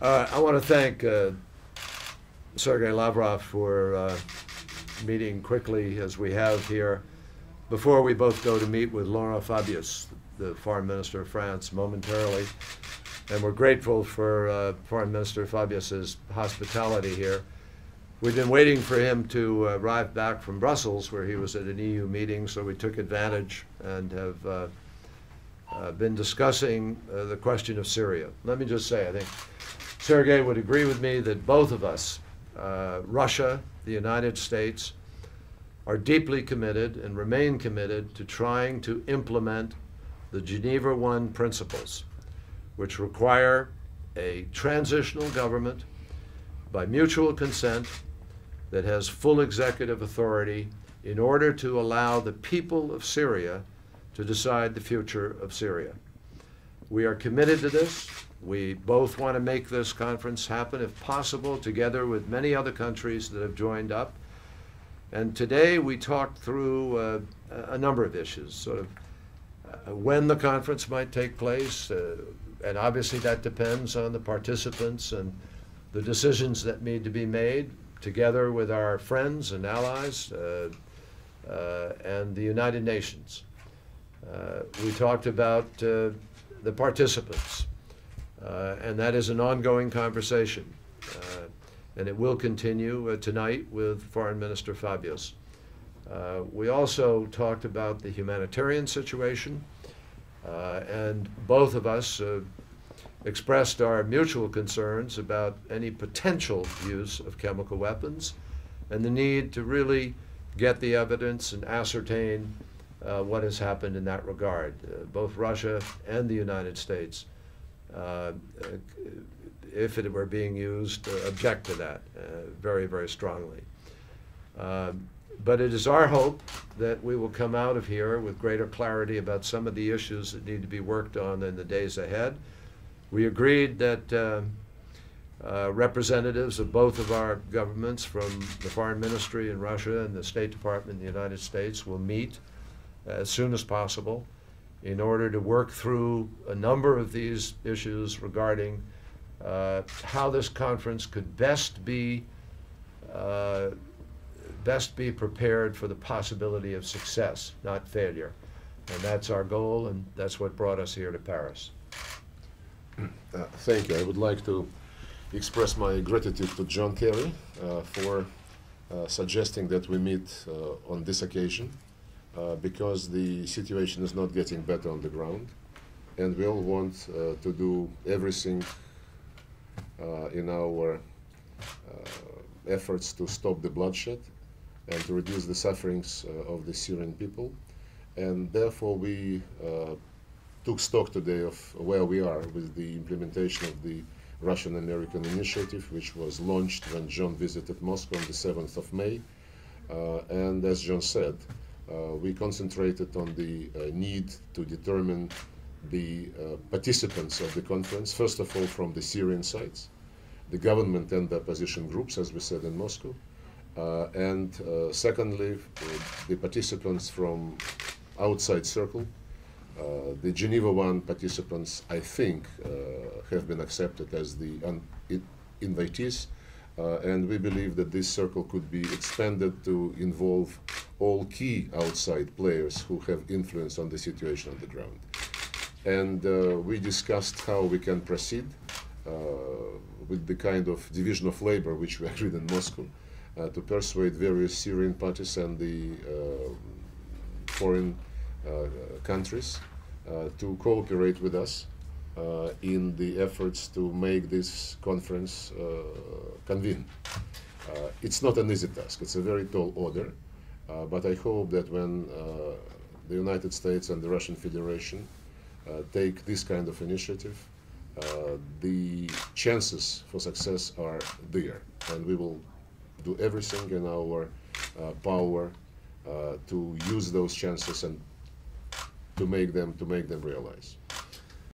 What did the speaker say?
I want to thank Sergei Lavrov for meeting quickly as we have here before we both go to meet with Laurent Fabius, the Foreign Minister of France, momentarily. And we're grateful for Foreign Minister Fabius's hospitality here. We've been waiting for him to arrive back from Brussels, where he was at an EU meeting, so we took advantage and have been discussing the question of Syria. Let me just say, I think Sergei would agree with me that both of us, Russia, the United States, are deeply committed and remain committed to trying to implement the Geneva I principles, which require a transitional government by mutual consent that has full executive authority in order to allow the people of Syria to decide the future of Syria. We are committed to this. We both want to make this conference happen, if possible, together with many other countries that have joined up. And today we talked through a number of issues, sort of when the conference might take place, and obviously that depends on the participants and the decisions that need to be made together with our friends and allies and the United Nations. We talked about the participants, and that is an ongoing conversation, and it will continue tonight with Foreign Minister Fabius. We also talked about the humanitarian situation, and both of us expressed our mutual concerns about any potential use of chemical weapons and the need to really get the evidence and ascertain what has happened in that regard. Both Russia and the United States, if it were being used, object to that very, very strongly. But it is our hope that we will come out of here with greater clarity about some of the issues that need to be worked on in the days ahead. We agreed that representatives of both of our governments from the Foreign Ministry in Russia and the State Department in the United States will meet as soon as possible in order to work through a number of these issues regarding how this conference could best be prepared for the possibility of success, not failure. And that's our goal, and that's what brought us here to Paris. Thank you. I would like to express my gratitude to G.Kerry for suggesting that we meet on this occasion because the situation is not getting better on the ground, and we all want to do everything in our efforts to stop the bloodshed and to reduce the sufferings of the Syrian people. And therefore we took stock today of where we are with the implementation of the Russian-American initiative, which was launched when John visited Moscow on the 7th of May. And as John said, we concentrated on the need to determine the participants of the conference, first of all from the Syrian sides, the government and the opposition groups, as we said in Moscow, and secondly, the participants from outside circle. The Geneva I participants, I think, have been accepted as the invitees, and we believe that this circle could be expanded to involve all key outside players who have influence on the situation on the ground. And we discussed how we can proceed with the kind of division of labor which we agreed in Moscow to persuade various Syrian parties and the foreign countries to cooperate with us in the efforts to make this conference convene. It's not an easy task, it's a very tall order, but I hope that when the United States and the Russian Federation take this kind of initiative, the chances for success are there, and we will do everything in our power to use those chances and to make them realize.